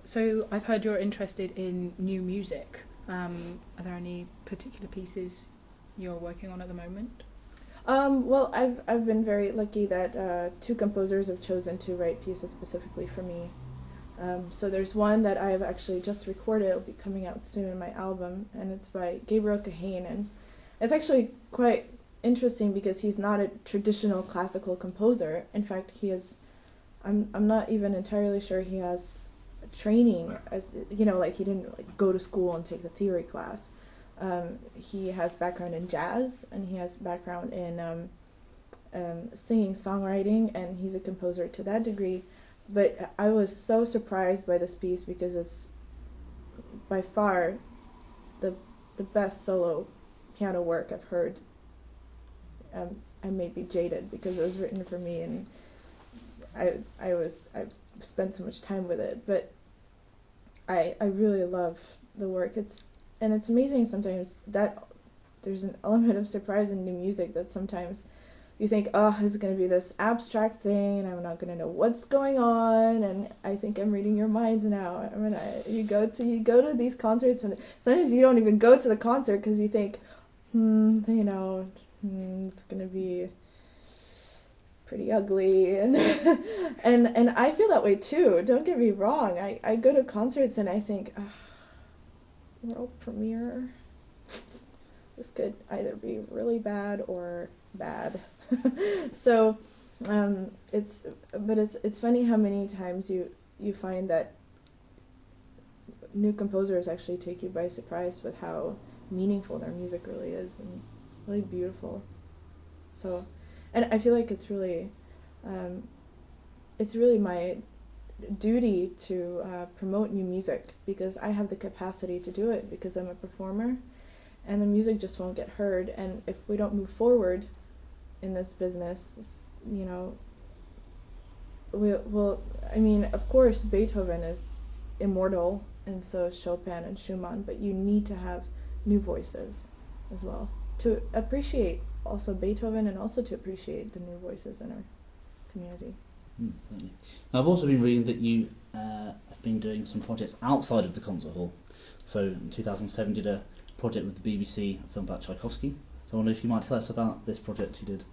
So I've heard you're interested in new music. Are there any particular pieces you're working on at the moment? Well, I've been very lucky that two composers have chosen to write pieces specifically for me. So there's one that I've actually just recorded. It'll be coming out soon in my album, and it's by Gabriel Kahane, and it's actually quite interesting because he's not a traditional classical composer. In fact, he is. I'm not even entirely sure he has training as like he didn't like go to school and take the theory class. He has background in jazz, and he has background in singing, songwriting, and he's a composer to that degree. But I was so surprised by this piece because it's by far the best solo piano work I've heard. I may be jaded because it was written for me, and I've spent so much time with it, but I really love the work. It's amazing sometimes that there's an element of surprise in new music that sometimes you think, oh, this is going to be this abstract thing, and I'm not going to know what's going on, and I think I'm reading your minds now. I mean, you go to these concerts, and sometimes you don't even go to the concert because you think, it's going to be pretty ugly, and and I feel that way too. Don't get me wrong. I go to concerts and I think, world premiere. This could either be really bad or bad. So it's funny how many times you find that new composers actually take you by surprise with how meaningful their music really is and really beautiful. So, and I feel like it's really my duty to promote new music because I have the capacity to do it because I'm a performer, and the music just won't get heard. And if we don't move forward in this business, we'll. I mean, of course, Beethoven is immortal, and so is Chopin and Schumann. But you need to have new voices as well to appreciate also Beethoven and also to appreciate the new voices in our community. Certainly. Now, I've also been reading that you have been doing some projects outside of the concert hall. So in 2007 did a project with the BBC, a film about Tchaikovsky. So I wonder if you might tell us about this project you did.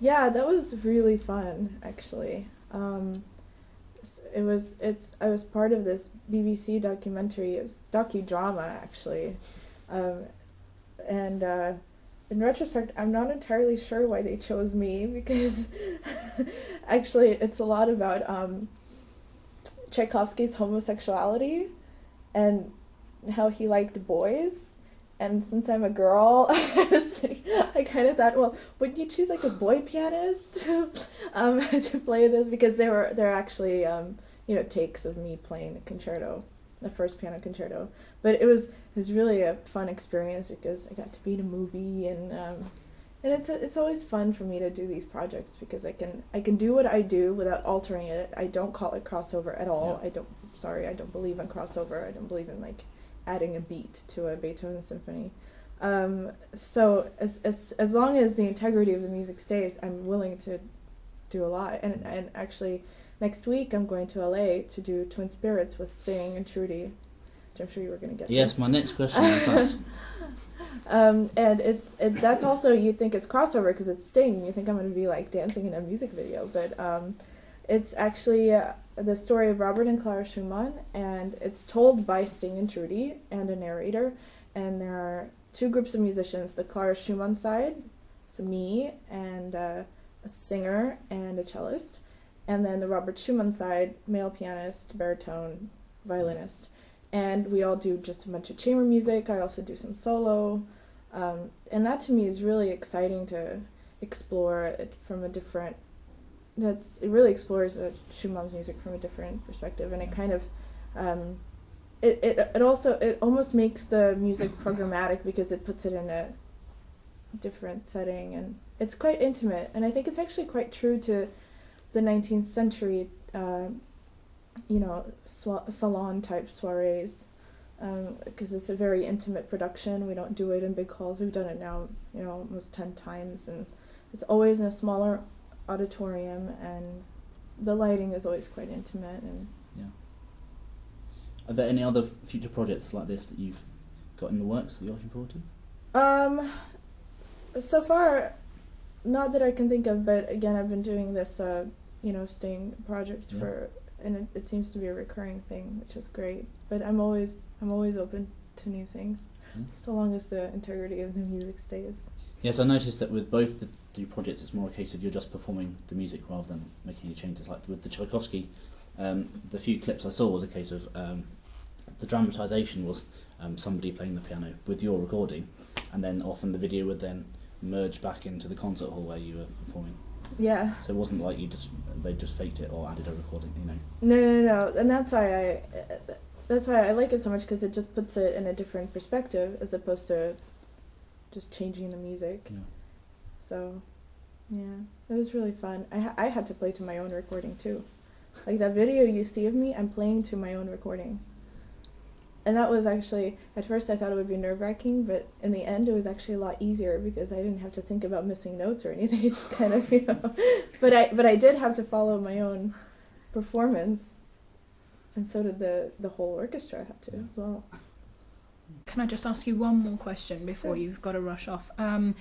Yeah, that was really fun, actually. I was part of this BBC documentary. It was docudrama, actually. And in retrospect, I'm not entirely sure why they chose me because actually it's a lot about Tchaikovsky's homosexuality and how he liked boys. And since I'm a girl, I kind of thought, well, wouldn't you choose like a boy pianist to play this? Because they're actually takes of me playing the concerto, the first piano concerto. But it was really a fun experience because I got to be in a movie, and it's always fun for me to do these projects because I can do what I do without altering it. I don't call it crossover at all. Yeah. I don't believe in crossover. I don't believe in like adding a beat to a Beethoven symphony. So as long as the integrity of the music stays, I'm willing to do a lot. And actually, next week I'm going to LA to do Twin Spirits with Sting and Trudy, which I'm sure you were going to get to. Yes, my next question is and that's also, you think it's crossover because it's Sting. You think I'm going to be like dancing in a music video, but it's actually the story of Robert and Clara Schumann, and it's told by Sting and Trudy and a narrator. And there are two groups of musicians: the Clara Schumann side, so me and a singer and a cellist, and then the Robert Schumann side, male pianist, baritone, violinist. And we all do just a bunch of chamber music. I also do some solo, and that to me is really exciting to explore it from a different. It really explores Schumann's music from a different perspective, and it kind of it almost makes the music programmatic because it puts it in a different setting, and it's quite intimate. And I think it's actually quite true to the 19th century, salon type soirees, because it's a very intimate production. We don't do it in big halls. We've done it now, almost 10 times, and it's always in a smaller auditorium, and the lighting is always quite intimate. And Are there any other future projects like this that you've got in the works that you're looking forward to? So far, not that I can think of, but again, I've been doing this, Sting project and it seems to be a recurring thing, which is great. But I'm always open to new things, so long as the integrity of the music stays. Yes, I noticed that with both the two projects, it's more a case of you're just performing the music rather than making any changes. Like with the Tchaikovsky, the few clips I saw was a case of the dramatisation was somebody playing the piano with your recording, and then often the video would then merge back into the concert hall where you were performing. Yeah. So it wasn't like they just faked it or added a recording, No, and that's why I like it so much, because it just puts it in a different perspective as opposed to just changing the music. Yeah. So, yeah, it was really fun. I had to play to my own recording too. Like that video you see of me, I'm playing to my own recording. And that was actually, at first I thought it would be nerve-wracking, but in the end it was actually a lot easier because I didn't have to think about missing notes or anything. It just kind of, But I did have to follow my own performance, and so did the whole orchestra had to as well. Can I just ask you one more question before you've got to rush off? Do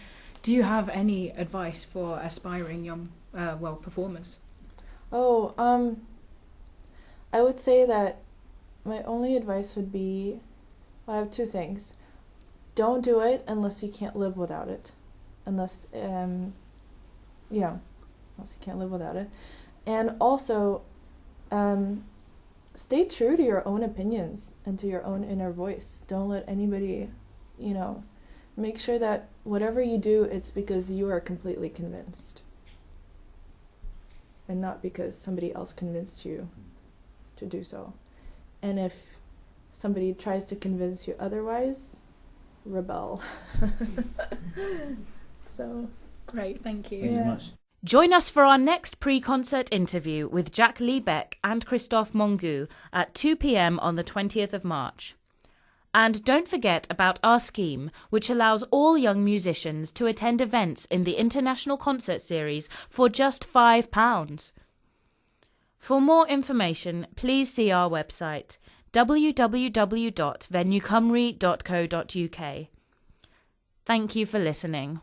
you have any advice for aspiring young, performers? I would say that my only advice would be, I have two things. Don't do it unless you can't live without it. Unless you can't live without it. And also, stay true to your own opinions and to your own inner voice. Don't let anybody, make sure that whatever you do, it's because you are completely convinced. And not because somebody else convinced you to do so. And if somebody tries to convince you otherwise, rebel. So, great, thank you. Thank you very much. Join us for our next pre-concert interview with Jack Liebeck and Christophe Mongu at 2 p.m. on the 20th of March. And don't forget about our scheme, which allows all young musicians to attend events in the International Concert Series for just £5. For more information, please see our website www.venuecymru.co.uk. Thank you for listening.